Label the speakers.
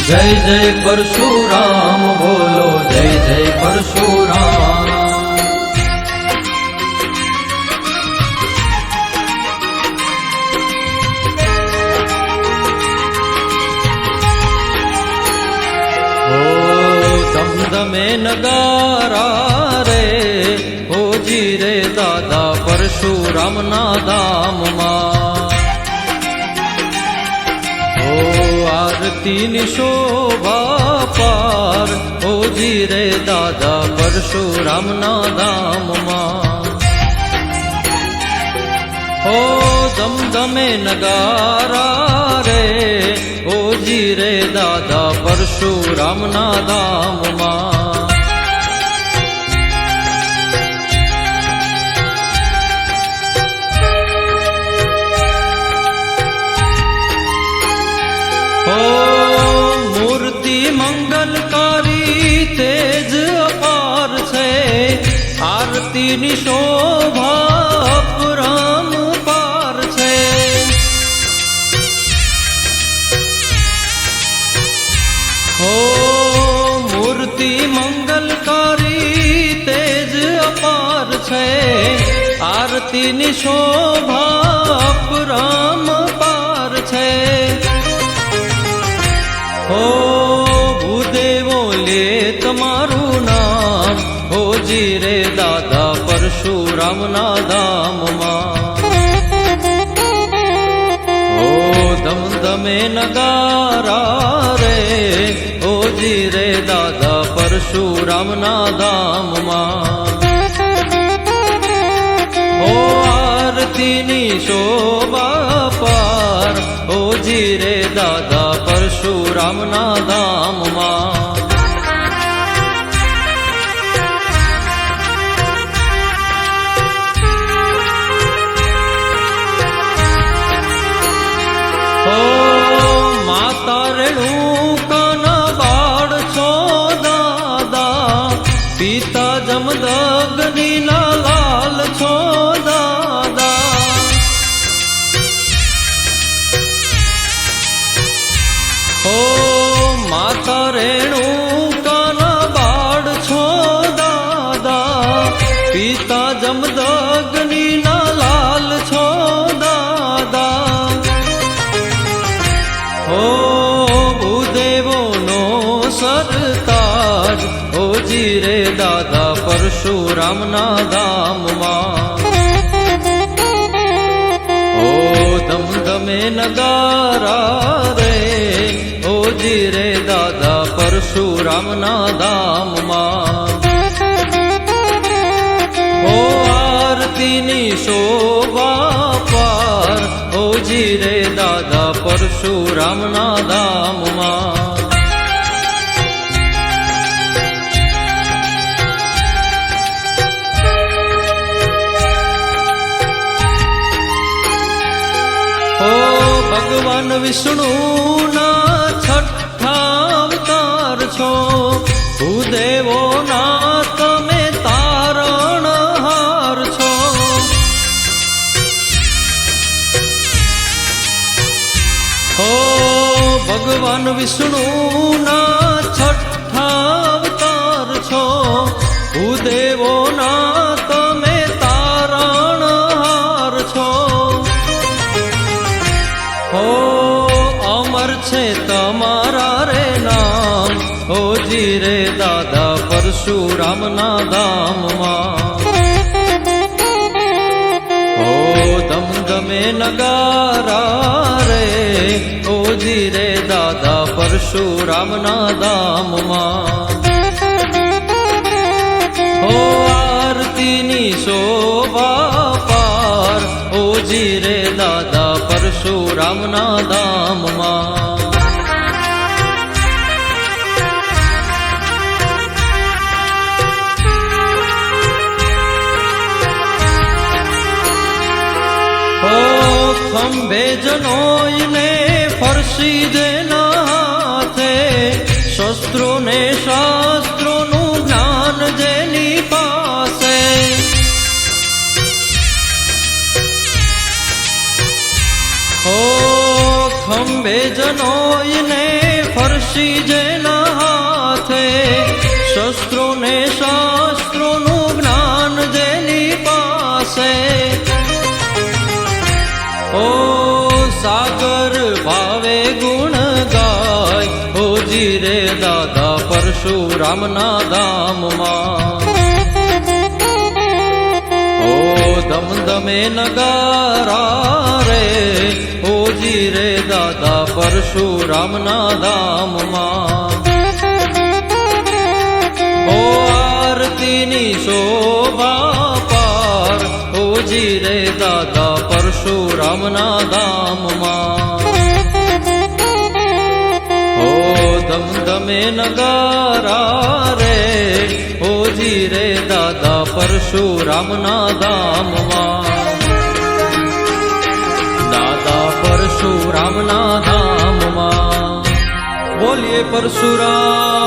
Speaker 1: जय जय परशुराम बोलो, जय जय परशुराम। दमदमे नगारा रे ओ जी रे दादा परशुराम ना धाम मां। आरती नी शोभा पार ओ जी रे दादा परशुराम ना धाम मां। ओ दमदमे नगारा रे ओ जी रे दादा परशुराम ना धाम मां। मूर्ति मंगलकारी तेज अपार छे, आरती नी शोभा अपरंपार छे। मूर्ति मंगलकारी तेज अपार छे, आरती नी शोभा अपरंपार छे। ओ भूदेवो ले तमारू नाम ओ जी रे दादा परशुराम ना धाम मां। ओ दमदमे नगारा रे ओ जी रे दादा परशुराम ना धाम मां। ओ आरती नी शोभा पार ओ जी रे दादा परशुराम ना धाम मां। ओ माता रेणुका ना बाळ छो दादा, पिता जमदग्नि ना लाल छो दादा। ओ माता रेणुका ना बाळ छो दादा, पिता जमदग्नि ना लाल छो दादा। ओ भूदेवो नो सरताज ओ जी रे दादा परशुराम ना धाम मां। ओ दमदमे नगारा रे ओ जी रे दादा परशुराम ना धाम मां। ओ आरती नी शोभा पार ओ जी रे दादा परशुराम ना धाम मां। ओ भगवान विष्णु ना छठा अवतार छो, भूदेवो ना तमे तारणहार छो। ओ भगवान विष्णु ना छठा अवतार छो, भूदेवो ना तमे तारणहार छो। ओ अमर छे तमारा रे नाम ओ जी रे दादा परशुराम ना धाम मां। ओ दमदमे नगारा रे ओ जी रे दादा परशुराम ना धाम मां। ओ आरती नी शोभा पार ओ जी रे दादा परशुराम ना धाम मां। खंभे जनोई ने फरसी देना हाथे, शस्त्रों ने शास्त्रों नु ज्ञान जेनी पासे। ओ खंभे जनोई ने फरसी સાક્ષી જેના હાથે, શસ્ત્રો ને શાસ્ત્રોનું જ્ઞાન જેની પાસે. ઓ સાગર ભાવે ગુણ ગાય, ઓ જીરે દાદા પરશુરામના ધામમાં. ઓ ધમધમે નગારા રે, ઓ જીરે દાદા પરશુરામના ધામમાં. ઓ આરતીની શોભા પાર, ઓ જીરે દાદા પરશુરામના ધામમાં. ઓ ધમધમે નગારા રે, ઓ જીરે દાદા પરશુરામના ધામમાં. દાદા પરશુરામના ધામમાં. બોલીએ પરશુરામ